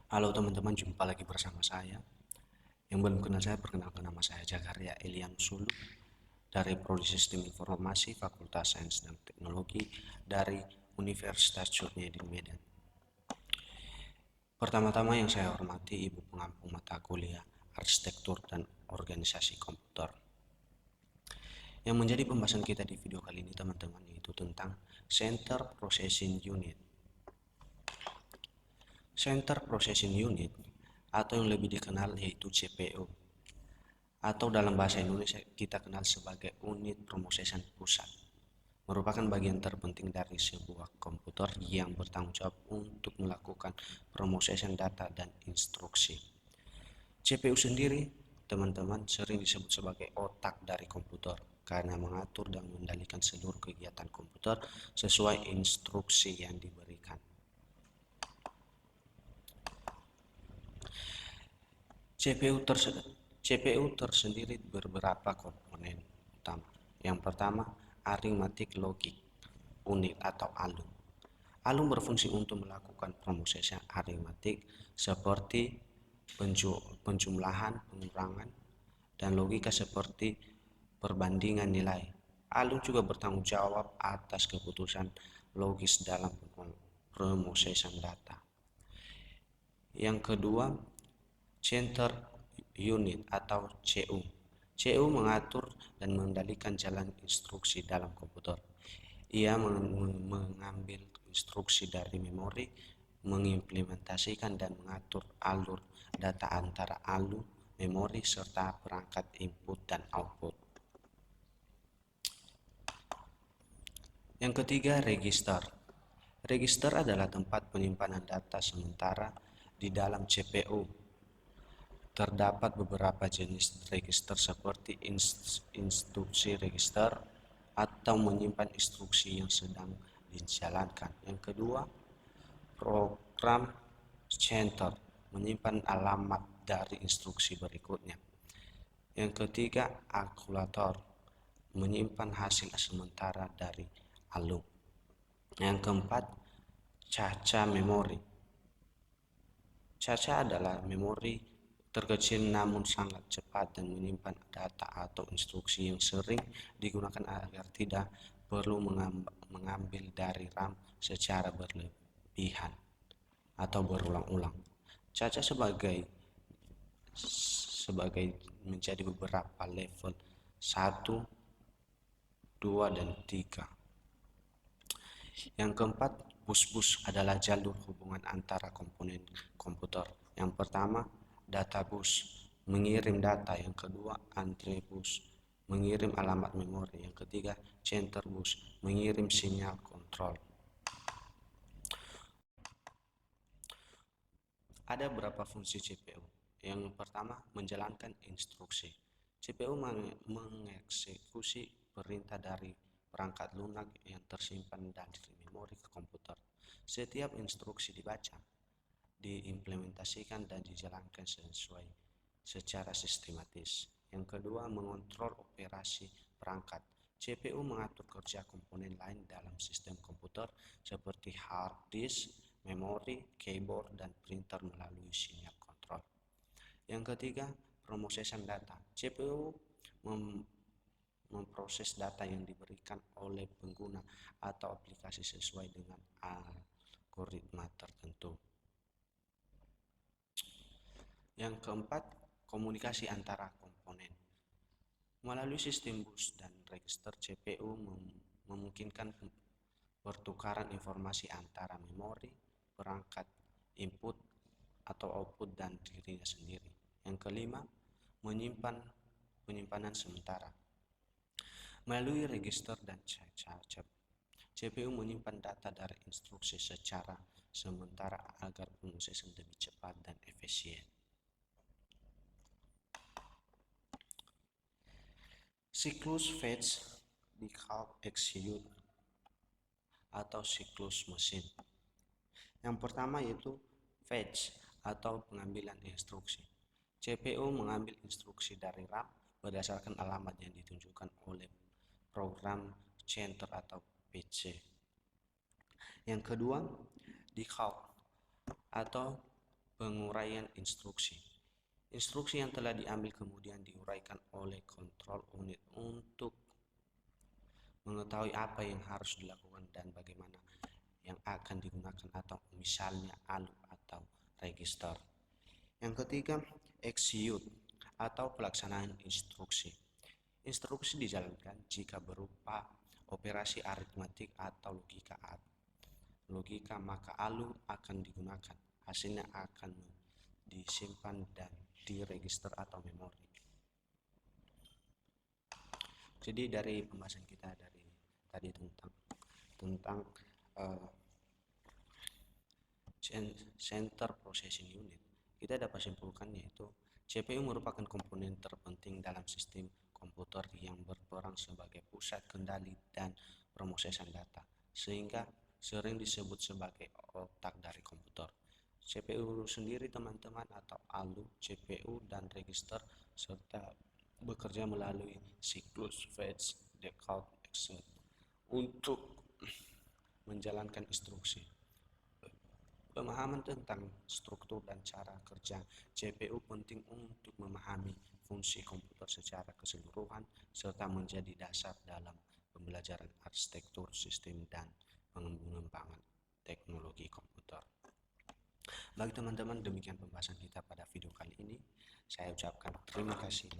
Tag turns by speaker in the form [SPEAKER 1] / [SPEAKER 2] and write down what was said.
[SPEAKER 1] Halo teman-teman, jumpa lagi bersama saya. Yang belum kenal saya, perkenalkan nama saya Jagaria Elianus Sulu dari Prodi Sistem Informasi Fakultas Sains dan Teknologi dari Universitas Curnia Medan. Pertama-tama yang saya hormati Ibu pengampu mata kuliah Arsitektur dan Organisasi Komputer. Yang menjadi pembahasan kita di video kali ini teman-teman yaitu tentang Center Processing Unit. Center Processing Unit atau yang lebih dikenal yaitu CPU atau dalam bahasa Indonesia kita kenal sebagai unit pemrosesan pusat, merupakan bagian terpenting dari sebuah komputer yang bertanggung jawab untuk melakukan pemrosesan data dan instruksi. CPU sendiri, teman-teman, sering disebut sebagai otak dari komputer karena mengatur dan mengendalikan seluruh kegiatan komputer sesuai instruksi yang diberikan. CPU tersendiri beberapa komponen utama. Yang pertama, arithmetic logic unit atau ALU. ALU berfungsi untuk melakukan pemrosesan aritmatik seperti penjumlahan, pengurangan, dan logika seperti perbandingan nilai. ALU juga bertanggung jawab atas keputusan logis dalam pemrosesan data. Yang kedua, Center Unit atau CU. CU mengatur dan mengendalikan jalan instruksi dalam komputer. Ia mengambil instruksi dari memori, mengimplementasikan dan mengatur alur data antara ALU, memori, serta perangkat input dan output. Yang ketiga, register. Register adalah tempat penyimpanan data sementara di dalam CPU. Terdapat beberapa jenis register seperti instruksi register atau menyimpan instruksi yang sedang dijalankan. Yang kedua, program center menyimpan alamat dari instruksi berikutnya. Yang ketiga, akumulator menyimpan hasil sementara dari ALU. Yang keempat, caca memori. Caca adalah memori terkecil namun sangat cepat dan menyimpan data atau instruksi yang sering digunakan agar tidak perlu mengambil dari RAM secara berlebihan atau berulang-ulang. Caca sebagai menjadi beberapa level 1, 2, dan 3. Yang keempat, bus-bus adalah jalur hubungan antara komponen komputer. Yang pertama, data bus mengirim data. Yang kedua, antre bus mengirim alamat memori. Yang ketiga, center bus mengirim sinyal kontrol. Ada beberapa fungsi CPU. Yang pertama, menjalankan instruksi. CPU mengeksekusi perintah dari perangkat lunak yang tersimpan dari memori ke komputer. Setiap instruksi dibaca, diimplementasikan dan dijalankan secara sistematis. Yang kedua, mengontrol operasi perangkat. CPU mengatur kerja komponen lain dalam sistem komputer seperti hard disk, memori, keyboard, dan printer melalui sinyal kontrol. Yang ketiga, pemrosesan data. CPU memproses data yang diberikan oleh pengguna atau aplikasi sesuai dengan algoritma tertentu. Yang keempat, komunikasi antara komponen. Melalui sistem bus dan register, CPU memungkinkan pertukaran informasi antara memori, perangkat input atau output, dan dirinya sendiri. Yang kelima, penyimpanan sementara. Melalui register dan caca, CPU menyimpan data dari instruksi secara sementara agar pemrosesan lebih cepat dan efisien. Siklus fetch, decode, execute atau siklus mesin. Yang pertama yaitu fetch atau pengambilan instruksi. CPU mengambil instruksi dari RAM berdasarkan alamat yang ditunjukkan oleh program center atau PC. Yang kedua, decode atau Penguraian instruksi. Instruksi yang telah diambil kemudian diuraikan oleh kontrol unit untuk mengetahui apa yang harus dilakukan dan bagaimana yang akan digunakan, atau misalnya ALU atau register. Yang ketiga, execute atau pelaksanaan instruksi. Instruksi dijalankan jika berupa operasi aritmatik atau logika, maka ALU akan digunakan. Hasilnya akan disimpan dan di register atau memori. Jadi dari pembahasan kita dari tadi tentang Center Processing Unit, kita dapat simpulkan yaitu CPU merupakan komponen terpenting dalam sistem komputer yang berperan sebagai pusat kendali dan pemrosesan data, sehingga sering disebut sebagai otak dari komputer. CPU sendiri teman-teman, atau ALU, CPU dan register, serta bekerja melalui siklus fetch, decode, execute untuk menjalankan instruksi. Pemahaman tentang struktur dan cara kerja CPU penting untuk memahami fungsi komputer secara keseluruhan serta menjadi dasar dalam pembelajaran arsitektur sistem dan pengembangan teknologi komputer. Bagi teman-teman, demikian pembahasan kita pada video kali ini. Saya ucapkan terima kasih.